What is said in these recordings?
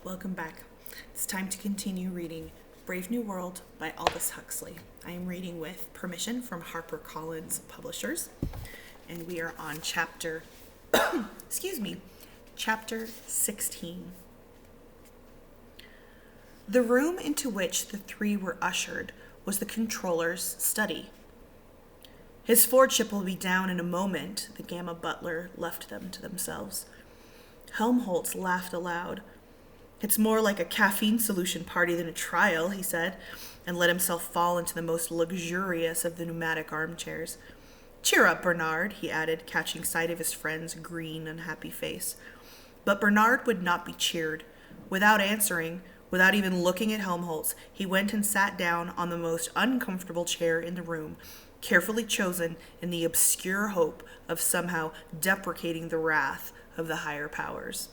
Welcome back. It's time to continue reading Brave New World by Aldous Huxley. I am reading with permission from HarperCollins Publishers, and we are on chapter 16. The room into which the three were ushered was the controller's study. His Fordship will be down in a moment, the Gamma butler left them to themselves. Helmholtz laughed aloud. It's more like a caffeine solution party than a trial, he said, and let himself fall into the most luxurious of the pneumatic armchairs. Cheer up, Bernard, he added, catching sight of his friend's green, unhappy face. But Bernard would not be cheered. Without answering, without even looking at Helmholtz, he went and sat down on the most uncomfortable chair in the room, carefully chosen in the obscure hope of somehow deprecating the wrath of the higher powers.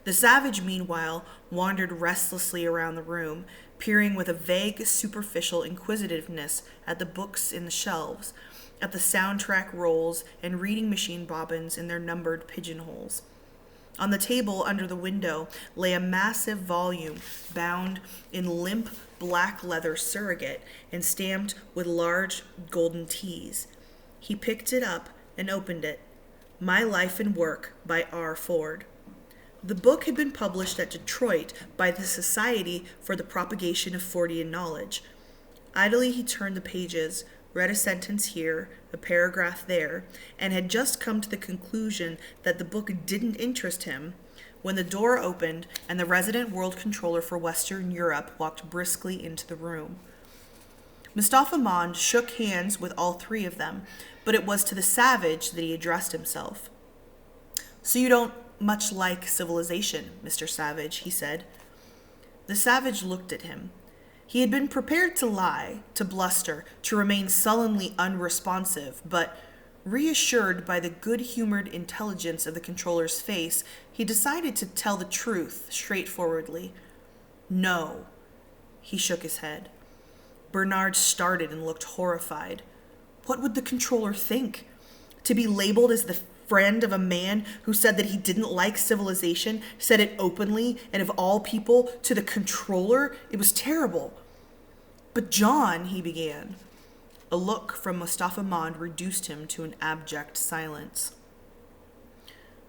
The savage, meanwhile, wandered restlessly around the room, peering with a vague, superficial inquisitiveness at the books in the shelves, at the soundtrack rolls and reading machine bobbins in their numbered pigeonholes. On the table under the window lay a massive volume bound in limp black leather surrogate and stamped with large golden T's. He picked it up and opened it. My Life and Work by R. Ford. The book had been published at Detroit by the Society for the Propagation of Fortean Knowledge. Idly he turned the pages, read a sentence here, a paragraph there, and had just come to the conclusion that the book didn't interest him when the door opened and the resident world controller for Western Europe walked briskly into the room. Mustafa Mond shook hands with all three of them, but it was to the savage that he addressed himself. So you don't much like civilization, Mr. Savage, he said. The savage looked at him. He had been prepared to lie, to bluster, to remain sullenly unresponsive, but, reassured by the good-humored intelligence of the controller's face, he decided to tell the truth straightforwardly. No. He shook his head. Bernard started and looked horrified. What would the controller think? To be labeled as the friend of a man who said that he didn't like civilization, said it openly, and of all people, to the controller? It was terrible. But John, he began. A look from Mustafa Mond reduced him to an abject silence.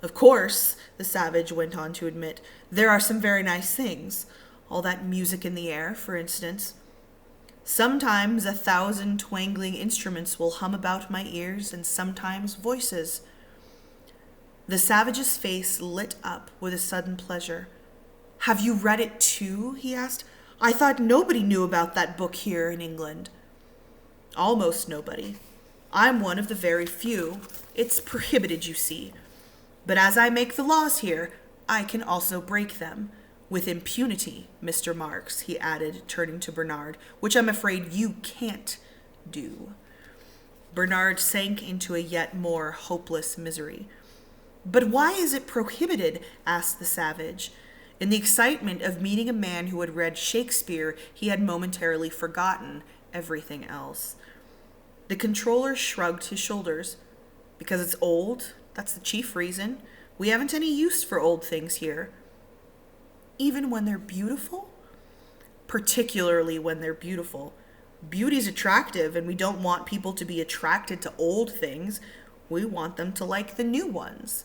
Of course, the savage went on to admit, there are some very nice things. All that music in the air, for instance. Sometimes 1,000 twangling instruments will hum about my ears, and sometimes voices. The savage's face lit up with a sudden pleasure. Have you read it too? He asked. I thought nobody knew about that book here in England. Almost nobody. I'm one of the very few. It's prohibited, you see. But as I make the laws here, I can also break them. With impunity, Mr. Marx, he added, turning to Bernard, which I'm afraid you can't do. Bernard sank into a yet more hopeless misery. But why is it prohibited? Asked the savage. In the excitement of meeting a man who had read Shakespeare, he had momentarily forgotten everything else. The controller shrugged his shoulders. Because it's old, that's the chief reason. We haven't any use for old things here. Even when they're beautiful? Particularly when they're beautiful. Beauty's attractive, and we don't want people to be attracted to old things. We want them to like the new ones.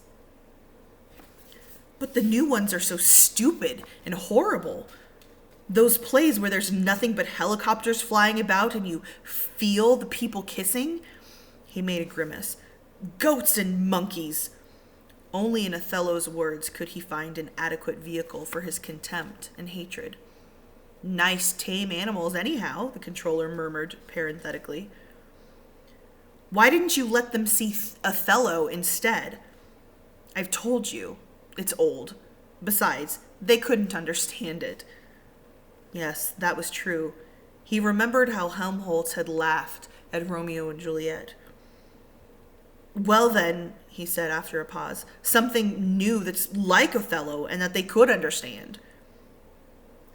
But the new ones are so stupid and horrible. Those plays where there's nothing but helicopters flying about and you feel the people kissing. He made a grimace. Goats and monkeys. Only in Othello's words could he find an adequate vehicle for his contempt and hatred. Nice tame animals anyhow, the controller murmured parenthetically. Why didn't you let them see Othello instead? I've told you. It's old. Besides, they couldn't understand it. Yes, that was true. He remembered how Helmholtz had laughed at Romeo and Juliet. Well then, he said after a pause, something new that's like Othello and that they could understand.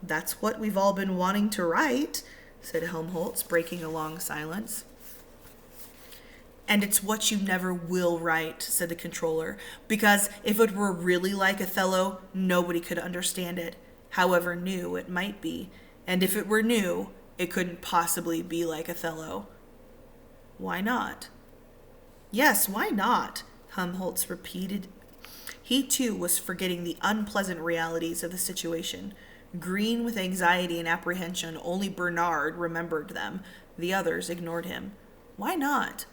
That's what we've all been wanting to write, said Helmholtz, breaking a long silence. And it's what you never will write, said the controller, because if it were really like Othello, nobody could understand it, however new it might be. And if it were new, it couldn't possibly be like Othello. Why not? Yes, why not? Helmholtz repeated. He too was forgetting the unpleasant realities of the situation. Green with anxiety and apprehension, only Bernard remembered them. The others ignored him. Why not?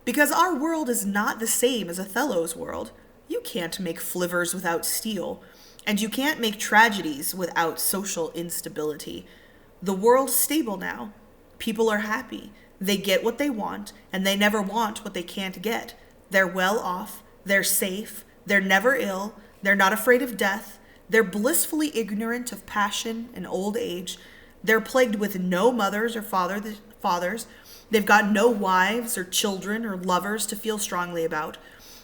Because our world is not the same as Othello's world. You can't make flivvers without steel, and you can't make tragedies without social instability. The world's stable now. People are happy. They get what they want, and they never want what they can't get. They're well off. They're safe. They're never ill. They're not afraid of death. They're blissfully ignorant of passion and old age. They're plagued with no mothers or fathers. They've got no wives or children or lovers to feel strongly about.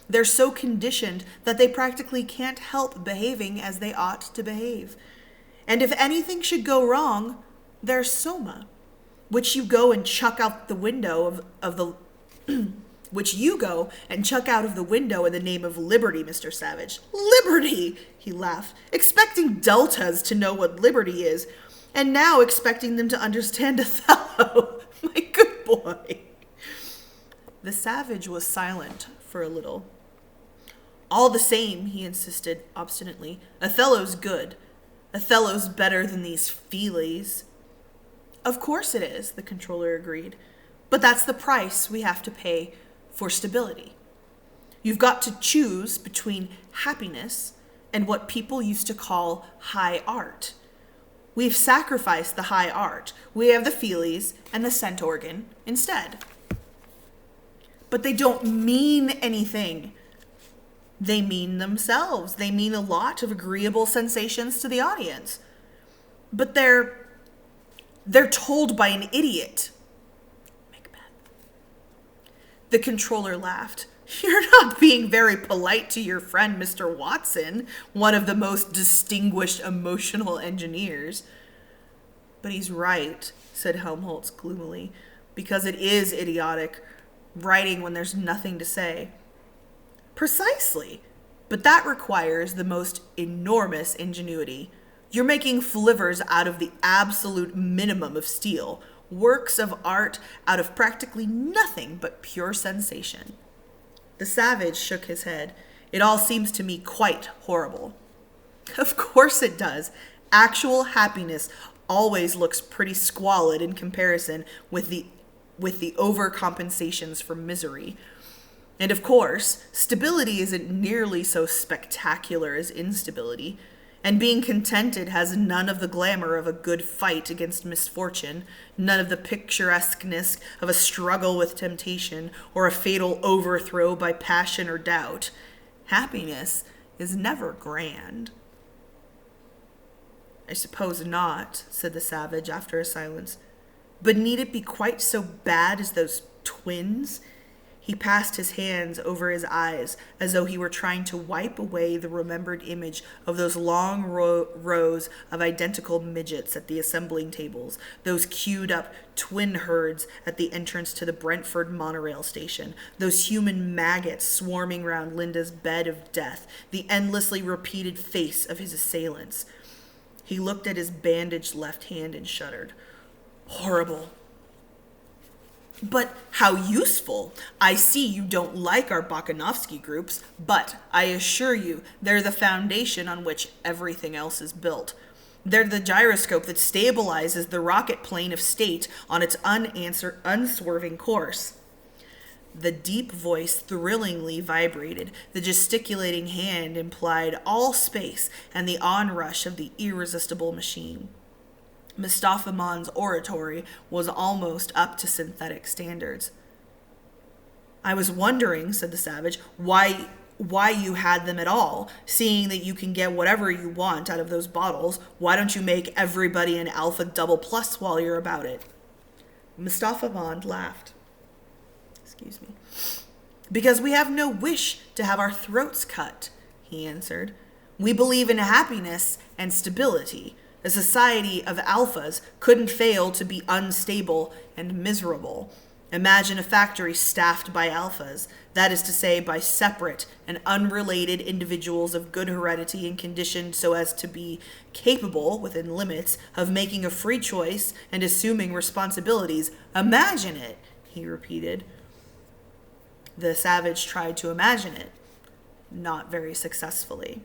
They're so conditioned that they practically can't help behaving as they ought to behave. And if anything should go wrong, there's Soma, which you go and chuck out the window which you go and chuck out of the window in the name of liberty, Mr. Savage. Liberty, he laughed, expecting deltas to know what liberty is, and now expecting them to understand Othello. My good boy. The Savage was silent for a little. All the same, he insisted obstinately, Othello's good. Othello's better than these feelies. Of course it is, the controller agreed. But that's the price we have to pay for stability. You've got to choose between happiness and what people used to call high art. We've sacrificed the high art. We have the feelies and the scent organ instead. But they don't mean anything. They mean themselves. They mean a lot of agreeable sensations to the audience. But they're told by an idiot. Macbeth. The controller laughed. You're not being very polite to your friend, Mr. Watson, one of the most distinguished emotional engineers. But he's right, said Helmholtz gloomily, because it is idiotic, writing when there's nothing to say. Precisely, but that requires the most enormous ingenuity. You're making flivvers out of the absolute minimum of steel, works of art out of practically nothing but pure sensation. The Savage shook his head. It all seems to me quite horrible. Of course it does. Actual happiness always looks pretty squalid in comparison with the overcompensations for misery. And of course, stability isn't nearly so spectacular as instability, and being contented has none of the glamour of a good fight against misfortune, none of the picturesqueness of a struggle with temptation, or a fatal overthrow by passion or doubt. Happiness is never grand. I suppose not, said the Savage after a silence. But need it be quite so bad as those twins? He passed his hands over his eyes as though he were trying to wipe away the remembered image of those long rows of identical midgets at the assembling tables, those queued-up twin herds at the entrance to the Brentford monorail station, those human maggots swarming round Linda's bed of death, the endlessly repeated face of his assailants. He looked at his bandaged left hand and shuddered. Horrible. But how useful! I see you don't like our Bakanovsky groups, but I assure you they're the foundation on which everything else is built. They're the gyroscope that stabilizes the rocket plane of state on its unswerving course. The deep voice thrillingly vibrated. The gesticulating hand implied all space and the onrush of the irresistible machine. Mustafa Man's oratory was almost up to synthetic standards. I was wondering, said the Savage, why you had them at all, seeing that you can get whatever you want out of those bottles. Why don't you make everybody an Alpha Double Plus while you're about it? Mustafa Mond laughed. Excuse me. Because we have no wish to have our throats cut, he answered. We believe in happiness and stability. A society of alphas couldn't fail to be unstable and miserable. Imagine a factory staffed by alphas, that is to say, by separate and unrelated individuals of good heredity and conditioned so as to be capable, within limits, of making a free choice and assuming responsibilities. Imagine it, he repeated. The savage tried to imagine it, not very successfully.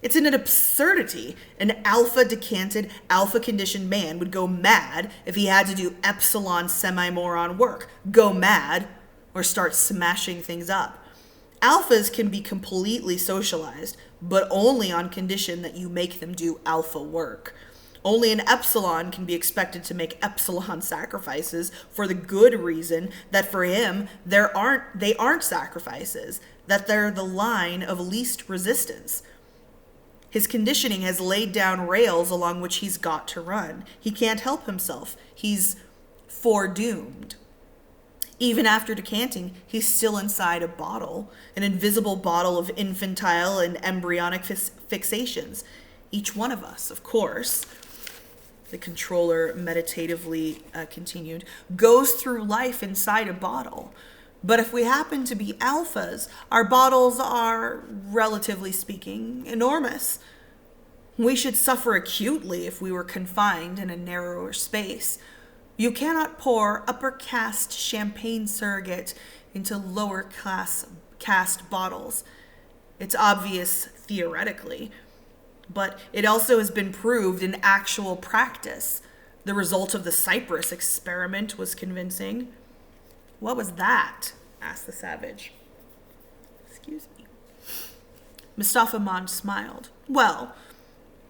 It's an absurdity. An alpha-decanted, alpha-conditioned man would go mad if he had to do epsilon semi-moron work. Go mad or start smashing things up. Alphas can be completely socialized, but only on condition that you make them do alpha work. Only an epsilon can be expected to make epsilon sacrifices for the good reason that for him they aren't sacrifices, that they're the line of least resistance. His conditioning has laid down rails along which he's got to run. He can't help himself. He's foredoomed. Even after decanting, he's still inside a bottle, an invisible bottle of infantile and embryonic fixations. Each one of us, of course, the controller meditatively continued, goes through life inside a bottle. But if we happen to be alphas, our bottles are, relatively speaking, enormous. We should suffer acutely if we were confined in a narrower space. You cannot pour upper caste champagne surrogate into lower caste bottles. It's obvious theoretically, but it also has been proved in actual practice. The result of the Cyprus experiment was convincing. What was that? Asked the savage. Excuse me. Mustafa Mond smiled. Well,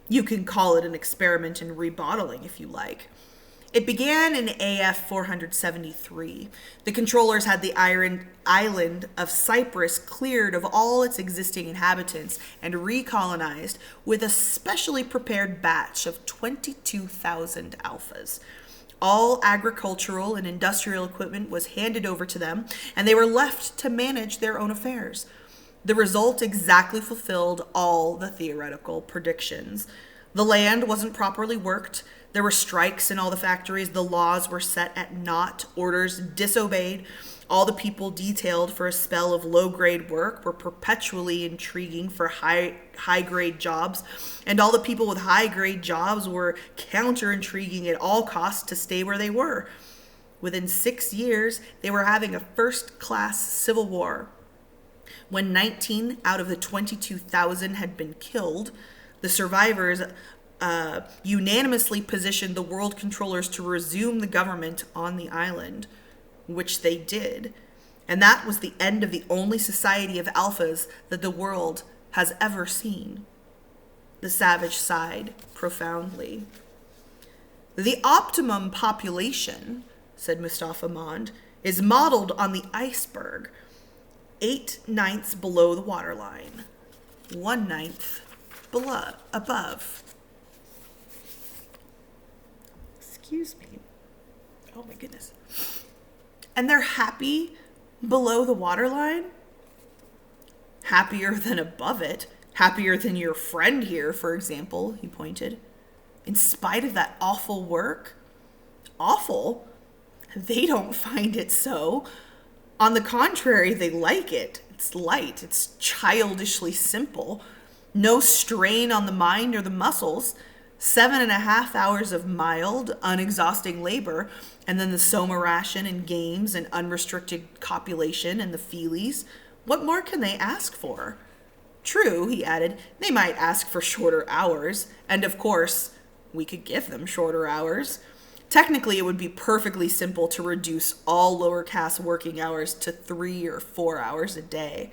you can call it an experiment in rebottling if you like. It began in AF 473. The controllers had the island of Cyprus cleared of all its existing inhabitants and recolonized with a specially prepared batch of 22,000 alphas. All agricultural and industrial equipment was handed over to them, and they were left to manage their own affairs. The result exactly fulfilled all the theoretical predictions. The land wasn't properly worked. There were strikes in all the factories. The laws were set at naught. Orders disobeyed. All the people detailed for a spell of low-grade work were perpetually intriguing for high-grade jobs, and all the people with high-grade jobs were counter-intriguing at all costs to stay where they were. Within 6 years, they were having a first-class civil war. When 19 out of the 22,000 had been killed, the survivors unanimously positioned the world controllers to resume the government on the island, which they did. And that was the end of the only society of alphas that the world has ever seen. The savage sighed profoundly. The optimum population, said Mustafa Mond, is modeled on the iceberg, 8/9 below the waterline, 1/9 above. Excuse me. Oh my goodness. And they're happy below the waterline? Happier than above it. Happier than your friend here, for example, he pointed. In spite of that awful work? Awful? They don't find it so. On the contrary, they like it. It's light. It's childishly simple. No strain on the mind or the muscles. 7.5 hours of mild, unexhausting labor, and then the soma ration and games and unrestricted copulation and the feelies. What more can they ask for? True, he added, they might ask for shorter hours, and of course, we could give them shorter hours. Technically, it would be perfectly simple to reduce all lower caste working hours to 3 or 4 hours a day.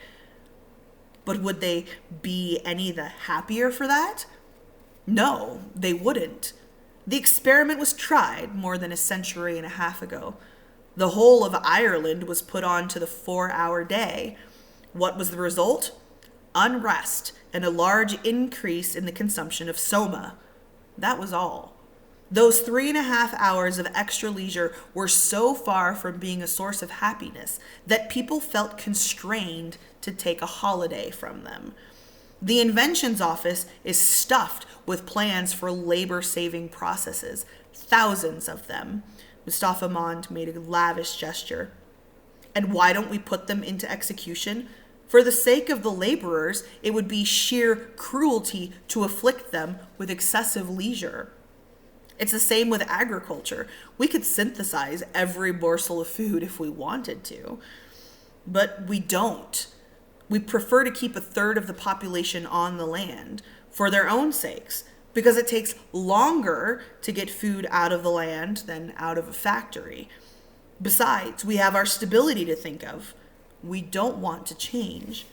But would they be any the happier for that? No, they wouldn't. The experiment was tried more than a century and a half ago. The whole of Ireland was put on to the 4-hour day. What was the result? Unrest and a large increase in the consumption of soma. That was all. Those 3.5 hours of extra leisure were so far from being a source of happiness that people felt constrained to take a holiday from them. The inventions office is stuffed with plans for labor-saving processes, thousands of them. Mustafa Mond made a lavish gesture. And why don't we put them into execution? For the sake of the laborers, it would be sheer cruelty to afflict them with excessive leisure. It's the same with agriculture. We could synthesize every morsel of food if we wanted to, but we don't. We prefer to keep a third of the population on the land for their own sakes, because it takes longer to get food out of the land than out of a factory. Besides, we have our stability to think of. We don't want to change.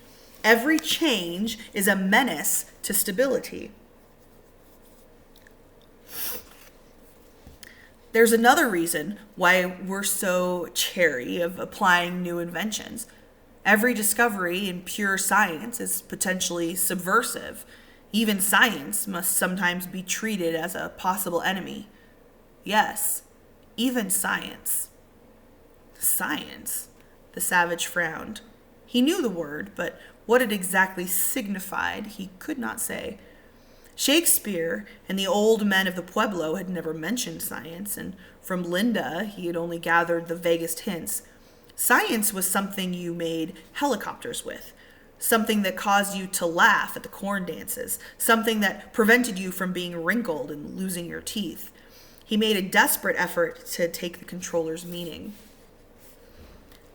Every change is a menace to stability. There's another reason why we're so chary of applying new inventions. Every discovery in pure science is potentially subversive. Even science must sometimes be treated as a possible enemy. Yes, even science. Science? The savage frowned. He knew the word, but what it exactly signified he could not say. Shakespeare and the old men of the Pueblo had never mentioned science, and from Linda he had only gathered the vaguest hints. Science was something you made helicopters with, something that caused you to laugh at the corn dances, something that prevented you from being wrinkled and losing your teeth. He made a desperate effort to take the controller's meaning.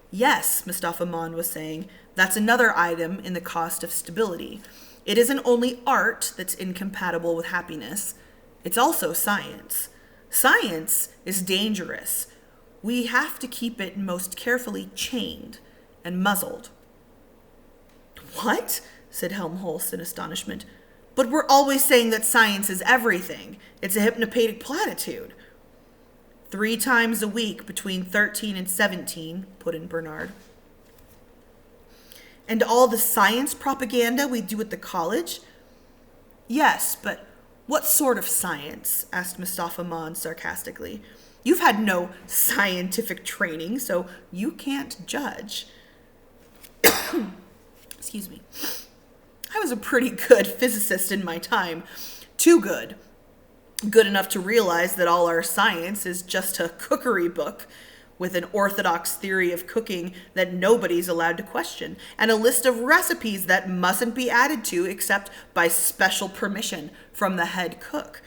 Yes, Mustafa Mond was saying, that's another item in the cost of stability. It isn't only art that's incompatible with happiness, it's also science. Science is dangerous. We have to keep it most carefully chained and muzzled. What? Said Helmholtz in astonishment. But we're always saying that science is everything. It's a hypnopaetic platitude. 3 times a week between 13 and 17, put in Bernard. And all the science propaganda we do at the college? Yes, but what sort of science? Asked Mustafa Mond sarcastically. You've had no scientific training, so you can't judge. Excuse me. I was a pretty good physicist in my time. Too good. Good enough to realize that all our science is just a cookery book with an orthodox theory of cooking that nobody's allowed to question, and a list of recipes that mustn't be added to except by special permission from the head cook.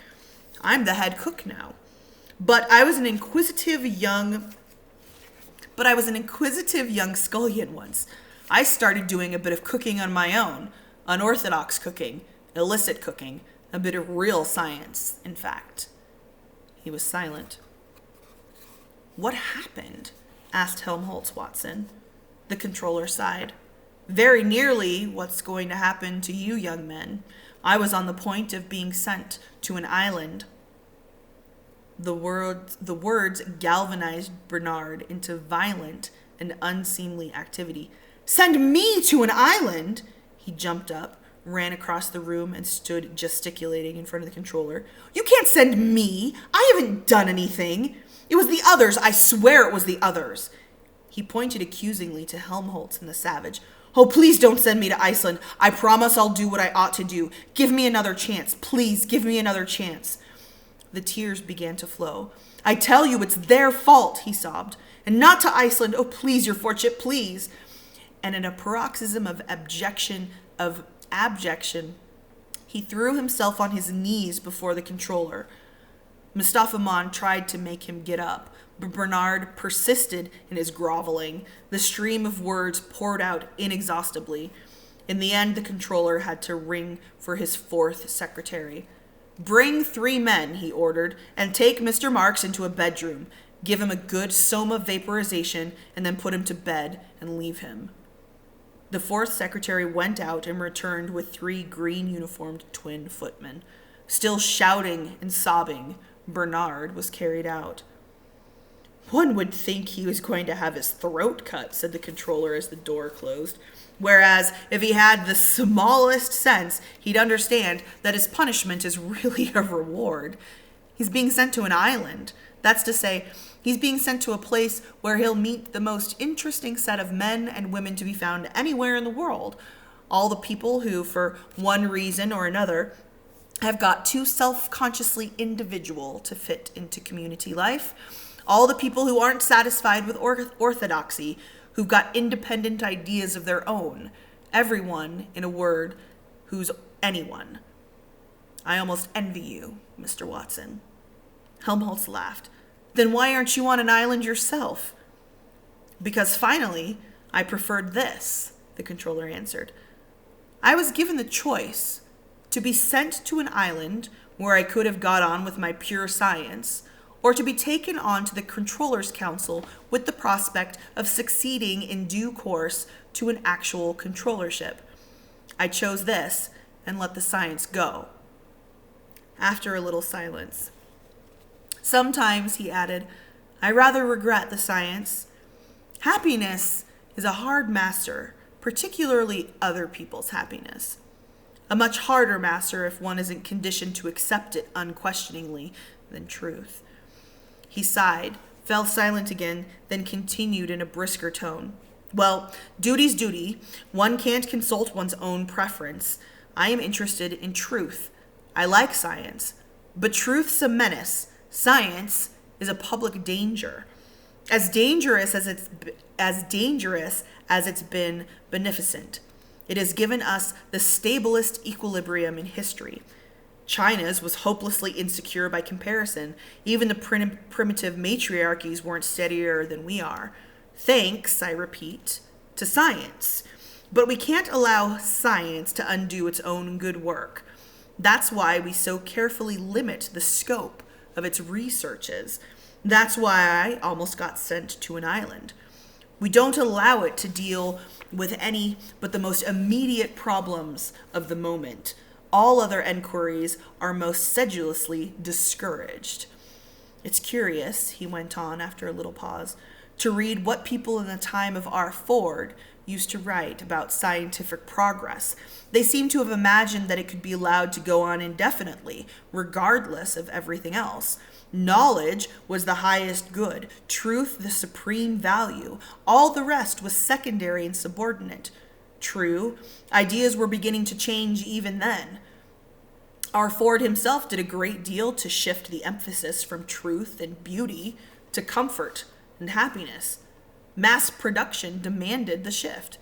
I'm the head cook now. But I was an inquisitive young scullion once. I started doing a bit of cooking on my own, unorthodox cooking, illicit cooking, a bit of real science, in fact. He was silent. What happened? Asked Helmholtz Watson. The controller sighed. Very nearly what's going to happen to you young men. I was on the point of being sent to an island. The words galvanized Bernard into violent and unseemly activity. Send me to an island? He jumped up, ran across the room, and stood gesticulating in front of the controller. You can't send me! I haven't done anything! It was the others! I swear it was the others! He pointed accusingly to Helmholtz and the savage. Oh, please don't send me to Iceland. I promise I'll do what I ought to do. Give me another chance. Please, give me another chance. The tears began to flow. I tell you, it's their fault, he sobbed. And not to Iceland. Oh, please, your fortune, please. And in a paroxysm of abjection, he threw himself on his knees before the controller. Mustafa Mond tried to make him get up, but Bernard persisted in his groveling. The stream of words poured out inexhaustibly. In the end, the controller had to ring for his 4th secretary. Bring 3 men, he ordered, and take Mr. Marks into a bedroom. Give him a good soma vaporization, and then put him to bed and leave him. The 4th secretary went out and returned with 3 green-uniformed twin footmen. Still shouting and sobbing, Bernard was carried out. One would think he was going to have his throat cut, said the controller as the door closed. Whereas, if he had the smallest sense, he'd understand that his punishment is really a reward. He's being sent to an island. That's to say, he's being sent to a place where he'll meet the most interesting set of men and women to be found anywhere in the world. All the people who, for one reason or another, have got too self-consciously individual to fit into community life. All the people who aren't satisfied with orthodoxy, who've got independent ideas of their own. Everyone, in a word, who's anyone. I almost envy you, Mr. Watson. Helmholtz laughed. Then why aren't you on an island yourself? Because finally, I preferred this, the controller answered. I was given the choice to be sent to an island where I could have got on with my pure science, or to be taken on to the Controller's Council with the prospect of succeeding in due course to an actual controllership. I chose this and let the science go. After a little silence. Sometimes, he added, I rather regret the science. Happiness is a hard master, particularly other people's happiness. A much harder master if one isn't conditioned to accept it unquestioningly than truth. He sighed, fell silent again, then continued in a brisker tone. Well, duty's duty. One can't consult one's own preference. I am interested in truth. I like science. But truth's a menace. Science is a public danger. As dangerous as it's been beneficent. It has given us the stablest equilibrium in history. China's was hopelessly insecure by comparison. Even the primitive matriarchies weren't steadier than we are. Thanks, I repeat, to science. But we can't allow science to undo its own good work. That's why we so carefully limit the scope of its researches. That's why I almost got sent to an island. We don't allow it to deal with any but the most immediate problems of the moment. All other enquiries are most sedulously discouraged. It's curious, he went on after a little pause, to read what people in the time of R. Ford used to write about scientific progress. They seem to have imagined that it could be allowed to go on indefinitely, regardless of everything else. Knowledge was the highest good, truth the supreme value. All the rest was secondary and subordinate. True, ideas were beginning to change even then. R. Ford himself did a great deal to shift the emphasis from truth and beauty to comfort and happiness. Mass production demanded the shift.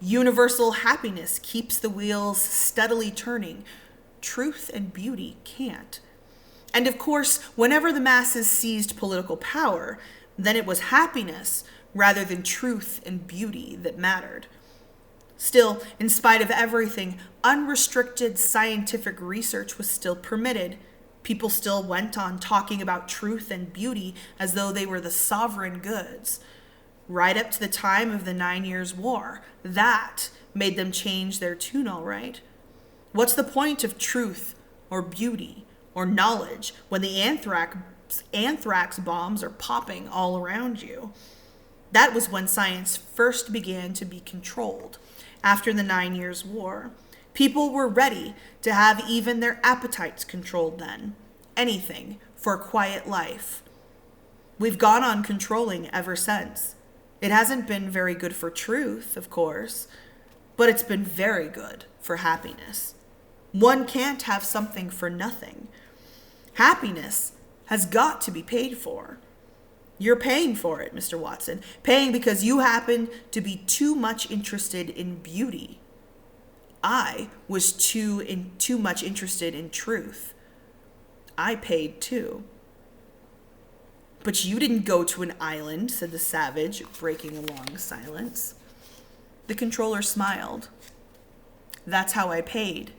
Universal happiness keeps the wheels steadily turning. Truth and beauty can't. And of course, whenever the masses seized political power, then it was happiness rather than truth and beauty that mattered. Still, in spite of everything, unrestricted scientific research was still permitted. People still went on talking about truth and beauty as though they were the sovereign goods. Right up to the time of the 9 Years' War. That made them change their tune, all right. What's the point of truth or beauty or knowledge when the anthrax bombs are popping all around you? That was when science first began to be controlled. After the 9 Years' War, people were ready to have even their appetites controlled then. Anything for a quiet life. We've gone on controlling ever since. It hasn't been very good for truth, of course, but it's been very good for happiness. One can't have something for nothing. Happiness has got to be paid for. You're paying for it, Mr. Watson. Paying because you happen to be too much interested in beauty. I was too much interested in truth. I paid too. But you didn't go to an island, said the savage, breaking a long silence. The controller smiled. That's how I paid.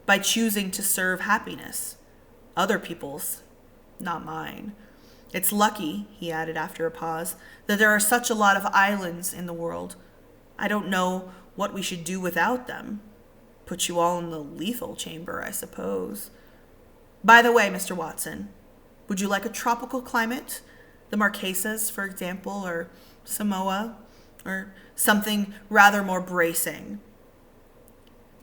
By choosing to serve happiness. Other people's, not mine. It's lucky, he added after a pause, that there are such a lot of islands in the world. I don't know what we should do without them. Put you all in the lethal chamber, I suppose. By the way, Mr. Watson, would you like a tropical climate? The Marquesas, for example, or Samoa, or something rather more bracing?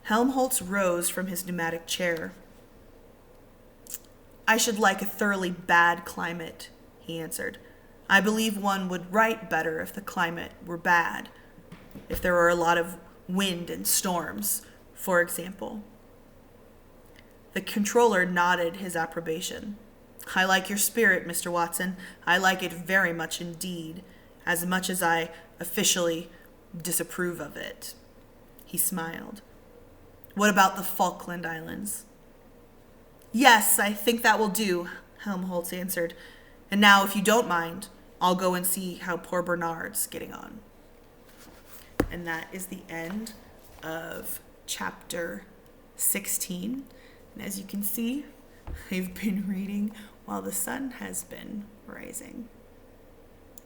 Helmholtz rose from his pneumatic chair. I should like a thoroughly bad climate, he answered. I believe one would write better if the climate were bad. If there were a lot of wind and storms, for example. The controller nodded his approbation. I like your spirit, Mr. Watson. I like it very much indeed, as much as I officially disapprove of it. He smiled. What about the Falkland Islands? Yes, I think that will do, Helmholtz answered. And now, if you don't mind, I'll go and see how poor Bernard's getting on. And that is the end of chapter 16. And as you can see, I've been reading while the sun has been rising.